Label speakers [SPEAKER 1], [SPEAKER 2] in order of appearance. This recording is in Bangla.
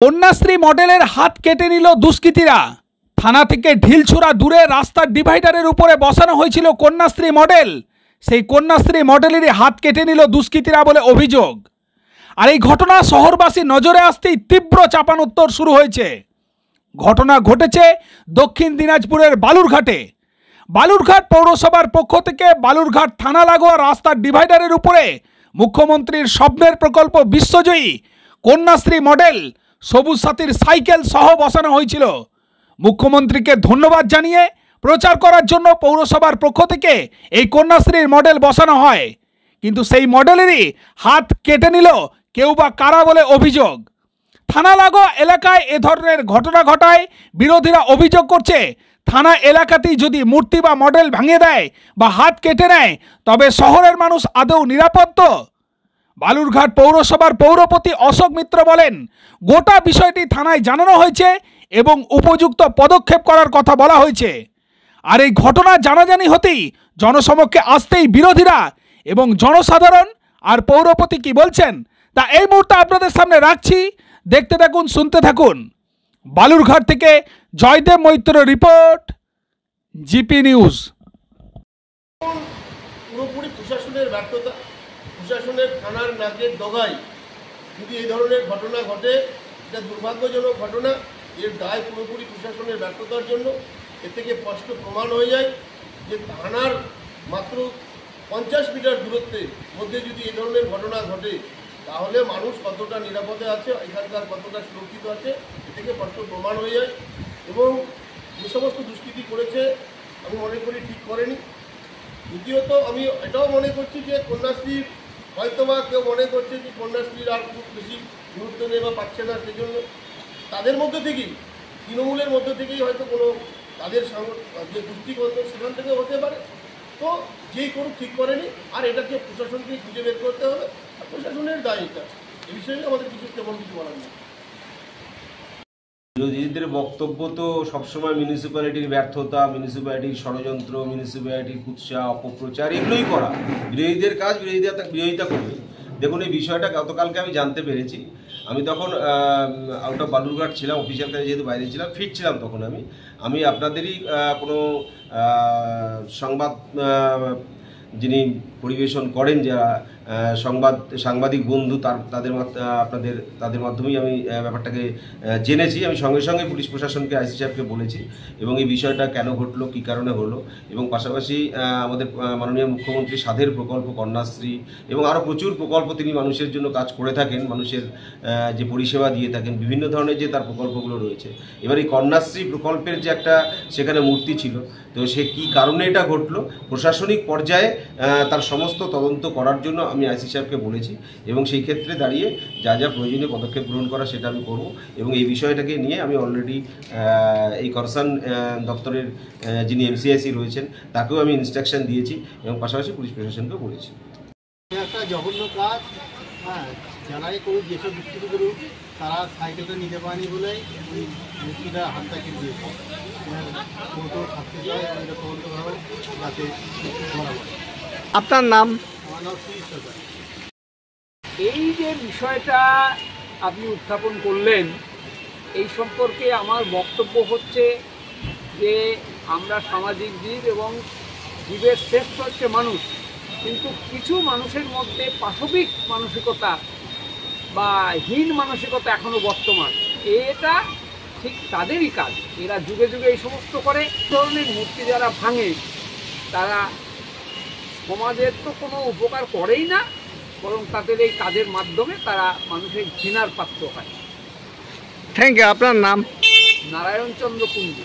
[SPEAKER 1] কন্যাশ্রী মডেলের হাত কেটে নিল দুষ্কৃতীরা। থানা থেকে ঢিলছুড়া দূরে রাস্তার ডিভাইডারের উপরে বসানো হয়েছিল কন্যাশ্রী মডেল। সেই কন্যাশ্রী মডেলেরই হাত কেটে নিল দুষ্কৃতীরা বলে অভিযোগ। আর এই ঘটনা শহরবাসী নজরে আসতেই তীব্র চাপানোত্তর শুরু হয়েছে। ঘটনা ঘটেছে দক্ষিণ দিনাজপুরের বালুরঘাটে। বালুরঘাট পৌরসভার পক্ষ থেকে বালুরঘাট থানা লাগোয়া রাস্তার ডিভাইডারের উপরে মুখ্যমন্ত্রীর স্বপ্নের প্রকল্প বিশ্বজয়ী কন্যাশ্রী মডেল সবুজ সাথীর সাইকেল সহ বসানো হয়েছিল। মুখ্যমন্ত্রীকে ধন্যবাদ জানিয়ে প্রচার করার জন্য পৌরসভার পক্ষ থেকে এই কন্যাশ্রীর মডেল বসানো হয়, কিন্তু সেই মডেলেরই হাত কেটে নিল কেউ বা কারা বলে অভিযোগ। থানা লাগোয়া এলাকায় এ ধরনের ঘটনা ঘটায় বিরোধীরা অভিযোগ করছে, থানা এলাকাতেই যদি মূর্তি বা মডেল ভাঙিয়ে দেয় বা হাত কেটে নেয় তবে শহরের মানুষ আদৌ নিরাপদ তো? বালুরঘাট পৌরসভার পৌরপতি অশোক মিত্র বলেন, গোটা বিষয়টি থানায় জানানো হয়েছে এবং উপযুক্ত পদক্ষেপ করার কথা বলা হয়েছে। আর এই ঘটনা জানাজানি হতেই জনসমক্ষে আসতেই বিরোধীরা এবং জনসাধারণ আর পৌরপতি কি বলছেন তা এই মুহূর্তে আপনাদের সামনে রাখছি, দেখতে থাকুন, শুনতে থাকুন। বালুরঘাট থেকে Joydeb Moitra report, GP news.
[SPEAKER 2] পুরোপুরি প্রশাসনের ব্যর্থতা, প্রশাসনের থানার নাকের ডগায় যদি এই ধরনের ঘটনা ঘটে, এটা দুর্ভাগ্যজনক ঘটনা। এর দায় পুরোপুরি প্রশাসনের ব্যর্থতার জন্য। এর থেকে স্পষ্ট প্রমাণ হয়ে যায় যে থানার মাত্র 50 মিটার দূরত্বের মধ্যে যদি এই ধরনের ঘটনা ঘটে তাহলে মানুষ কতটা নিরাপদে আছে, এখানকার কতটা সুরক্ষিত আছে, এ থেকে স্পষ্ট প্রমাণ হয়ে যায়। এবং যে সমস্ত দুষ্কৃতি করেছে আমি মনে করি ঠিক করেনি। দ্বিতীয়ত আমি এটাও মনে করছি যে কন্যাশ্রীর হয়তোবা কেউ মনে করছে যে কন্যাশ্রীর আর খুব বেশি গুরুত্ব নেই বা পাচ্ছে না, সেজন্য তাদের মধ্যে থেকেই, তৃণমূলের মধ্যে থেকেই হয়তো কোনো তাদের যে দৃষ্টিকোণ সেখান থেকে হতে পারে। তো যেই করুক ঠিক করেনি, আর এটাকে প্রশাসনকে খুঁজে বের করতে হবে, আর প্রশাসনের দায় এটা। এই বিষয়ে আমাদের কিছু তেমন কিছু বলার নেই।
[SPEAKER 3] বিরোধীদের বক্তব্য তো সবসময় মিউনিসিপ্যালিটির ব্যর্থতা, মিউনিসিপ্যালিটির ষড়যন্ত্র, মিউনিসিপ্যালিটির কুৎসা, অপপ্রচার, এগুলোই করা। বিরোধীদের কাজ বিরোধিতা করবে। দেখুন, এই বিষয়টা গতকালকে আমি জানতে পেরেছি। আমি তখন আউট অফ বালুরঘাট ছিলাম, অফিসিয়াল কাজে যেহেতু বাইরে ছিলাম, ফিরছিলাম তখন আমি আপনাদেরই কোনো সংবাদ যিনি পরিবেশন করেন, যারা সাংবাদিক বন্ধু, তাদের মাধ্যমেই আমি ব্যাপারটাকে জেনেছি। আমি সঙ্গে সঙ্গে পুলিশ প্রশাসনকে, আইসি সাহেবকে বলেছি এবং এই বিষয়টা কেন ঘটলো, কী কারণে হলো, এবং পাশাপাশি আমাদের মাননীয় মুখ্যমন্ত্রী সাধের প্রকল্প, কন্যাশ্রী এবং আরও প্রচুর প্রকল্প তিনি মানুষের জন্য কাজ করে থাকেন, মানুষের যে পরিষেবা দিয়ে থাকেন, বিভিন্ন ধরনের যে তার প্রকল্পগুলো রয়েছে। এবার এই কন্যাশ্রী প্রকল্পের যে একটা সেখানে মূর্তি ছিল, তো সে কী কারণে এটা ঘটলো, প্রশাসনিক পর্যায়ে তার সমস্ত তদন্ত করার জন্য আমি আইসি সাহেবকে বলেছি এবং সেই ক্ষেত্রে দাঁড়িয়ে যা যা প্রয়োজনীয় পদক্ষেপ গ্রহণ করা সেটা আমি করব। এবং এই বিষয়টাকে নিয়ে আমি অলরেডি এই কনসার্ন দপ্তরের যিনি এমসিআইসি রয়েছেন তাকেও আমি ইনস্ট্রাকশন দিয়েছি এবং পাশাপাশি পুলিশ প্রশাসনকেও বলেছি।
[SPEAKER 4] একটা জঘন্য কাজ, যারাই করুক, যেসব দুষ্কৃতি করুক, তারা সাইকেলটা নিতে পারেনি বলেই ওই মূর্তিটা হাতটা কেটে দিয়েছে। শাস্তি চাই, তদন্তভাবে যাতে ধরা পড়ে।
[SPEAKER 5] আপনার নাম?
[SPEAKER 4] আমার নাম সুইচ সরকার।
[SPEAKER 5] এই যে বিষয়টা আপনি উত্থাপন করলেন, এই সম্পর্কে আমার বক্তব্য হচ্ছে যে আমরা সামাজিক জীব এবং জীবের শ্রেষ্ঠ হচ্ছে মানুষ, কিন্তু কিছু মানুষের মধ্যে পাশবিক মানসিকতা বা হীন মানসিকতা এখনও বর্তমান। এটা ঠিক তাদেরই কাজ, এরা যুগে যুগে এই সমস্ত করে। ধরনের মূর্তি যারা ভাঙে তারা সমাজের তো কোনো উপকার করেই না, বরং তাদের এই কাজের মাধ্যমে তারা মানুষের ঘৃণার পাত্র হয়।
[SPEAKER 1] Thank you. আপনার নাম?
[SPEAKER 5] নারায়ণ চন্দ্র কুণ্ডু।